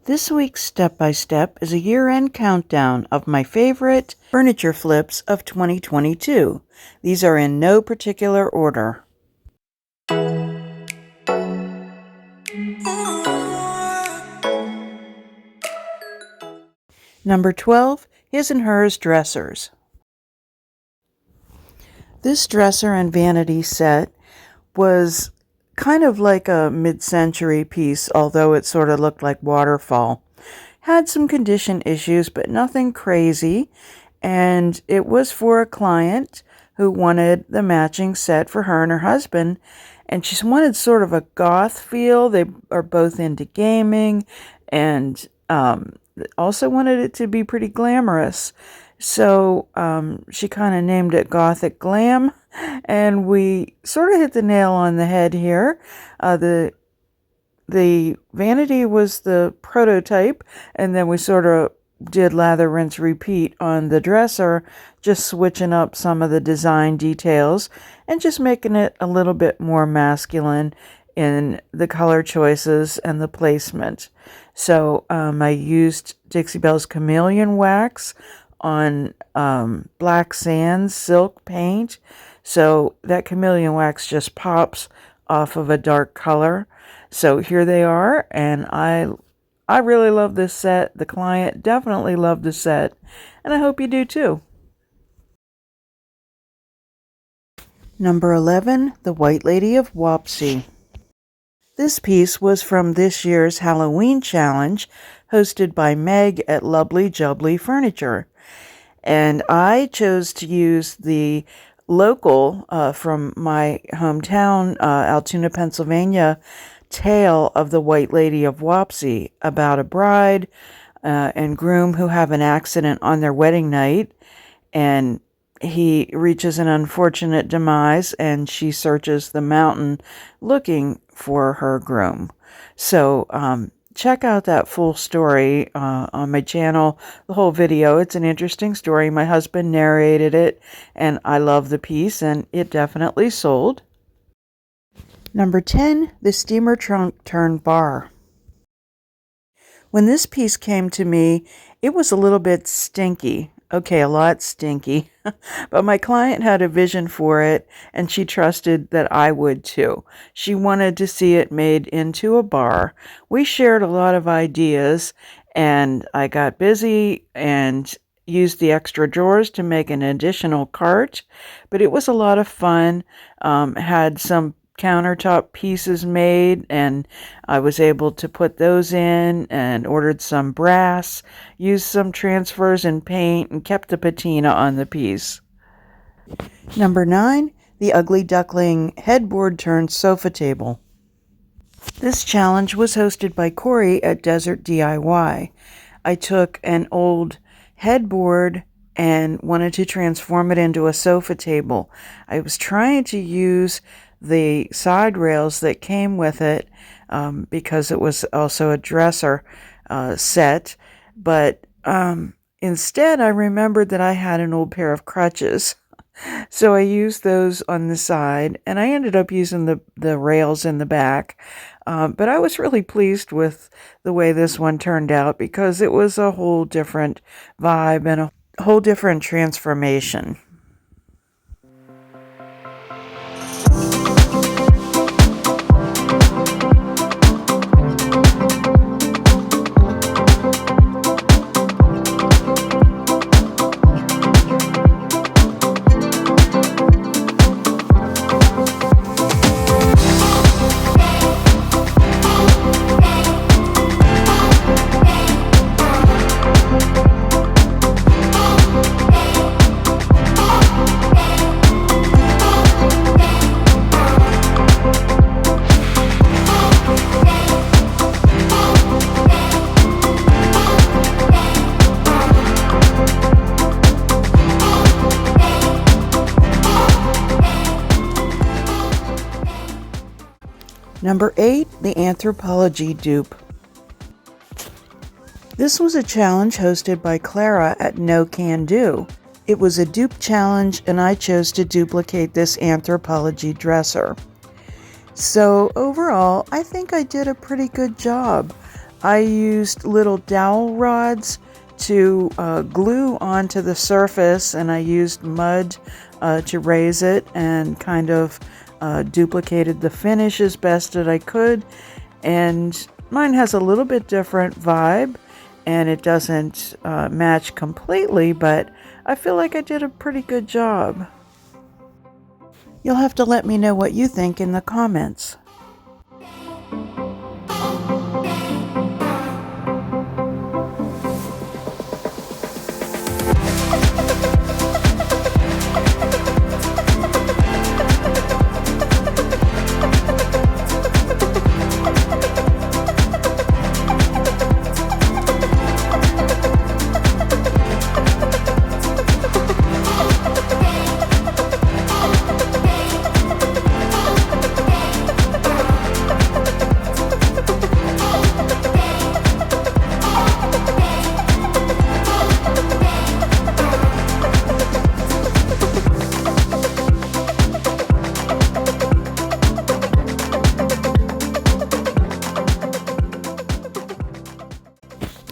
This week's Step by Step is a year-end countdown of my favorite furniture flips of 2022. These are in no particular order. Number 12, His and Hers Dressers. This dresser and vanity set was kind of like a mid-century piece, although it sort of looked like waterfall. Had some condition issues, but nothing crazy, and it was for a client who wanted the matching set for her and her husband, and she wanted sort of a goth feel. They are both into gaming, and also wanted it to be pretty glamorous. So she kind of named it Gothic Glam, and we sort of hit the nail on the head here. The vanity was the prototype, and then we sort of did lather, rinse, repeat on the dresser, just switching up some of the design details and just making it a little bit more masculine in the color choices and the placement. So I used Dixie Belle's Chameleon Wax on black sand silk paint, so that chameleon wax just pops off of a dark color. So here they are, and I really love this set. The client definitely loved the set, and I hope you do too. Number 11, The White Lady of Wapsie. This piece was from this year's Halloween challenge hosted by Meg at Lovely Jubbly Furniture. And I chose to use the local from my hometown, Altoona, Pennsylvania, tale of the White Lady of Wapsie, about a bride and groom who have an accident on their wedding night, and he reaches an unfortunate demise, and she searches the mountain looking for her groom. So check out that full story on my channel, the whole video. It's an interesting story. My husband narrated it, and I love the piece, and it definitely sold. Number 10, The Steamer Trunk Turn Bar. When this piece came to me, it was a little bit stinky. Okay, a lot stinky. But my client had a vision for it, and she trusted that I would too. She wanted to see it made into a bar. We shared a lot of ideas, and I got busy and used the extra drawers to make an additional cart. But it was a lot of fun. Had some countertop pieces made, and I was able to put those in, and ordered some brass, used some transfers and paint, and kept the patina on the piece. Number 9, The Ugly Duckling Headboard Turned Sofa Table. This challenge was hosted by Corey at Desert DIY. I took an old headboard and wanted to transform it into a sofa table. I was trying to use the side rails that came with it because it was also a dresser set, but instead I remembered that I had an old pair of crutches, so I used those on the side, and I ended up using the rails in the back, but I was really pleased with the way this one turned out because it was a whole different vibe and a whole different transformation. Number 8, The Anthropology Dupe. This was a challenge hosted by Clara at No Can Do. It was a dupe challenge, and I chose to duplicate this Anthropology dresser. So overall, I think I did a pretty good job. I used little dowel rods to glue onto the surface, and I used mud to raise it and kind of duplicated the finish as best that I could. And mine has a little bit different vibe, and it doesn't match completely, but I feel like I did a pretty good job. You'll have to let me know what you think in the comments.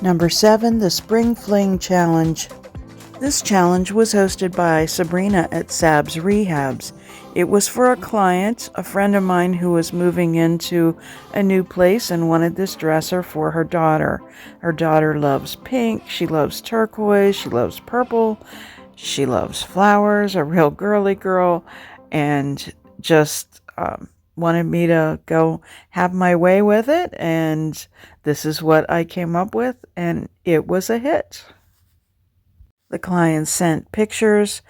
Number 7, the Spring Fling Challenge. This challenge was hosted by Sabrina at Sab's Rehabs. It was for a client, a friend of mine who was moving into a new place and wanted this dresser for her daughter. Her daughter loves pink, she loves turquoise, she loves purple, she loves flowers, a real girly girl, and just wanted me to go have my way with it, and this is what I came up with, and it was a hit. The client sent pictures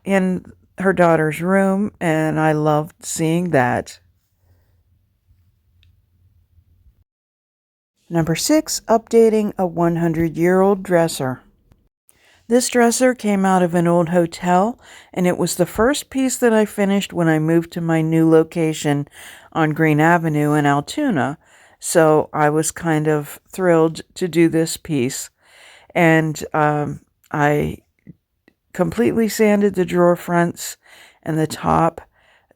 in her daughter's room, and I loved seeing that. Number 6, updating a 100-year-old dresser. This dresser came out of an old hotel, and it was the first piece that I finished when I moved to my new location on Green Avenue in Altoona. So I was kind of thrilled to do this piece. And I completely sanded the drawer fronts and the top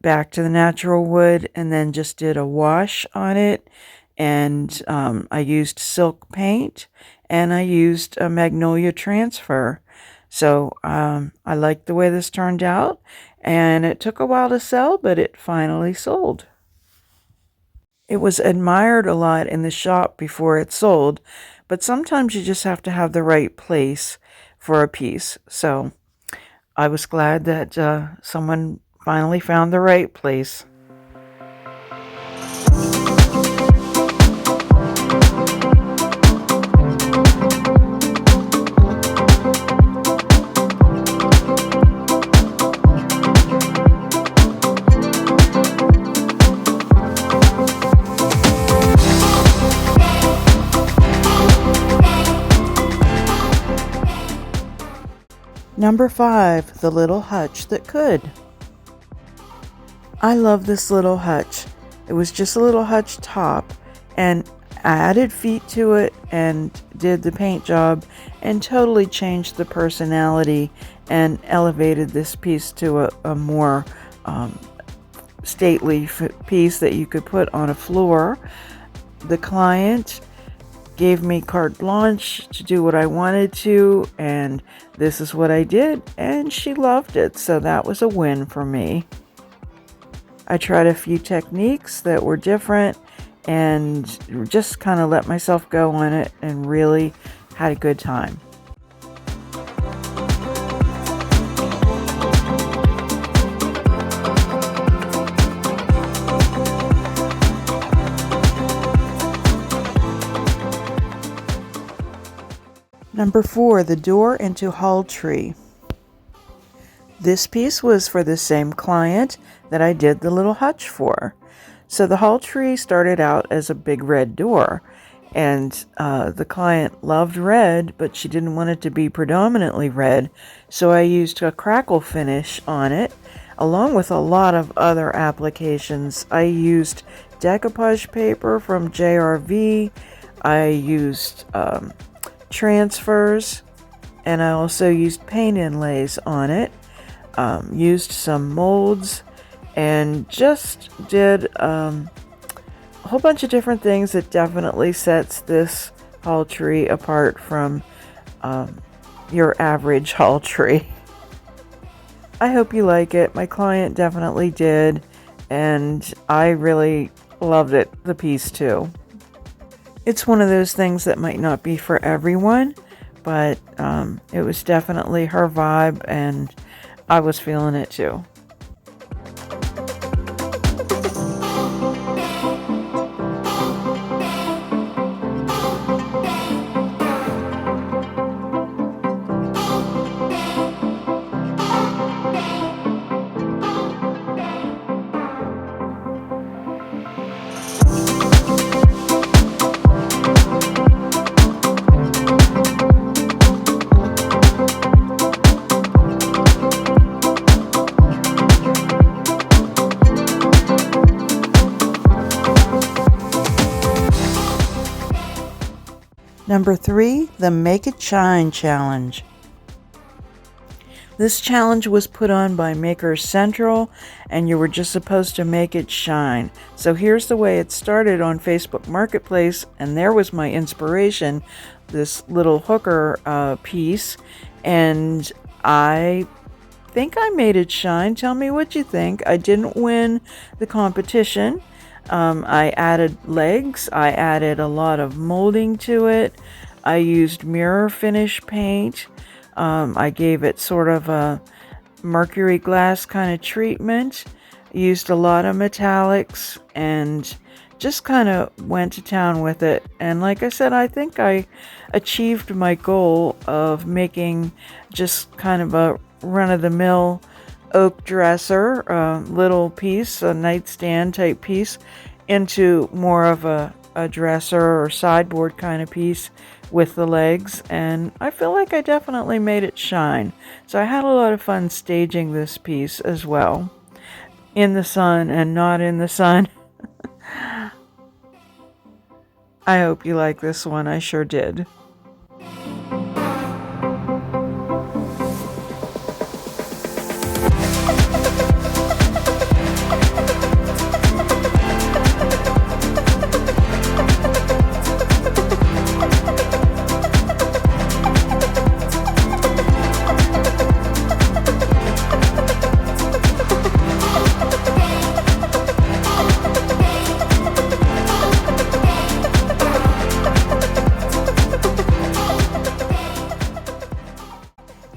back to the natural wood, and then just did a wash on it. And I used silk paint, and I used a magnolia transfer. So I liked the way this turned out, and it took a while to sell, but it finally sold. It was admired a lot in the shop before it sold, but sometimes you just have to have the right place for a piece. So I was glad that someone finally found the right place. Number 5, the Little Hutch that could. I love this Little Hutch. It was just a little hutch top, and I added feet to it and did the paint job and totally changed the personality and elevated this piece to a more stately piece that you could put on a floor. The client gave me carte blanche to do what I wanted to, and this is what I did, and she loved it, so that was a win for me. I tried a few techniques that were different and just kind of let myself go on it and really had a good time. Number 4, the door into Hall Tree. This piece was for the same client that I did the Little Hutch for. So the Hall Tree started out as a big red door, and the client loved red, but she didn't want it to be predominantly red, so I used a crackle finish on it, along with a lot of other applications. I used decoupage paper from JRV, I used transfers, and I also used paint inlays on it, used some molds, and just did a whole bunch of different things that definitely sets this haul tree apart from your average haul tree. I hope you like it. My client definitely did, and I really loved it, the piece too. It's one of those things that might not be for everyone, but it was definitely her vibe, and I was feeling it too. Number 3, the Make It Shine Challenge. This challenge was put on by Makers Central, and you were just supposed to make it shine. So here's the way it started on Facebook Marketplace, and there was my inspiration, this little hooker piece, and I think I made it shine. Tell me what you think. I didn't win the competition. I added legs. I added a lot of molding to it. I used mirror finish paint. I gave it sort of a mercury glass kind of treatment. Used a lot of metallics and just kind of went to town with it. And like I said, I think I achieved my goal of making just kind of a run-of-the-mill oak dresser, little piece, a nightstand type piece, into more of a dresser or sideboard kind of piece with the legs, and I feel like I definitely made it shine. So I had a lot of fun staging this piece as well, in the sun and not in the sun. I hope you like this one. I sure did.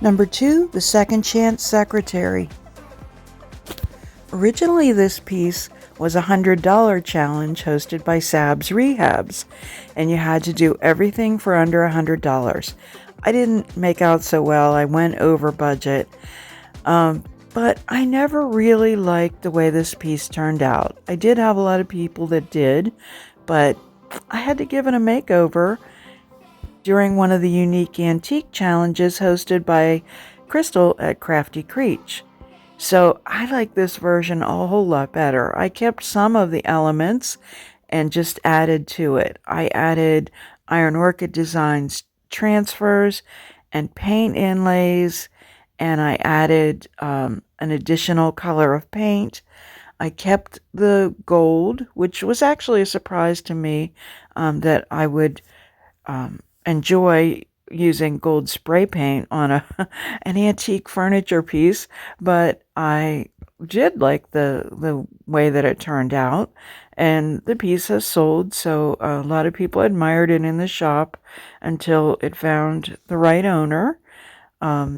Number 2, the Second Chance Secretary. Originally, this piece was a $100 challenge hosted by Sab's Rehabs, and you had to do everything for under $100. I didn't make out so well. I went over budget, but I never really liked the way this piece turned out. I did have a lot of people that did, but I had to give it a makeover during one of the unique antique challenges hosted by Crystal at Crafty Creech. So I like this version a whole lot better. I kept some of the elements and just added to it. I added Iron Orchid Designs transfers and paint inlays, and I added an additional color of paint. I kept the gold, which was actually a surprise to me, that I would enjoy using gold spray paint on an antique furniture piece, but I did like the way that it turned out, and the piece has sold, so a lot of people admired it in the shop until it found the right owner.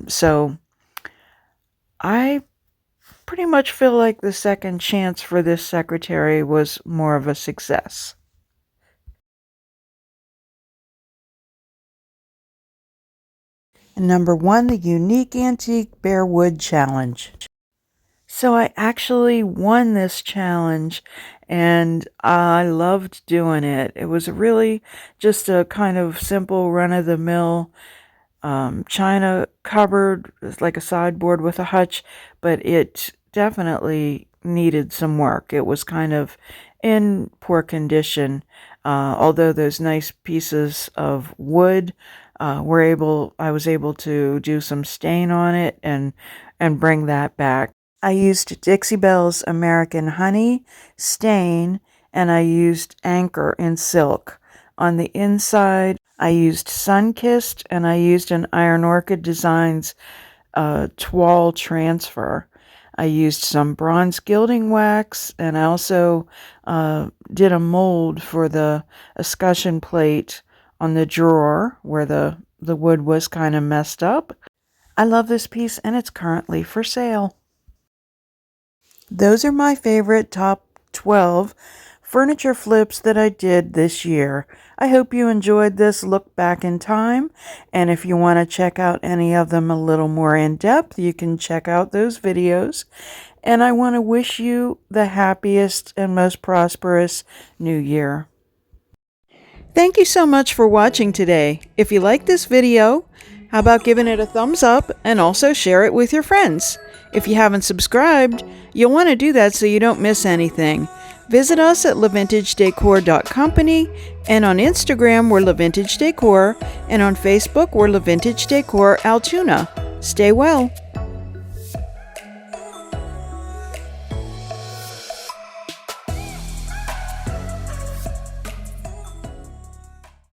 So I pretty much feel like the second chance for this secretary was more of a success. And number 1, the Unique Antique Bare Wood Challenge. So I actually won this challenge, and I loved doing it. It was really just a kind of simple run-of-the-mill china cupboard, like a sideboard with a hutch, but it definitely needed some work. It was kind of in poor condition, although those nice pieces of wood I was able to do some stain on it and bring that back. I used Dixie Belle's American Honey stain and I used Anchor in silk. On the inside, I used Sunkissed, and I used an Iron Orchid Designs toile transfer. I used some bronze gilding wax, and I also did a mold for the escutcheon plate on the drawer where the wood was kind of messed up. I love this piece, and it's currently for sale. Those are my favorite top 12 furniture flips that I did this year. I hope you enjoyed this look back in time, and if you want to check out any of them a little more in depth, you can check out those videos. And I want to wish you the happiest and most prosperous new year. Thank you so much for watching today. If you like this video, how about giving it a thumbs up and also share it with your friends? If you haven't subscribed, you'll want to do that so you don't miss anything. Visit us at LaVintageDecor.company, and on Instagram we're LaVintageDecor, and on Facebook we're LaVintageDecor Altoona. Stay well.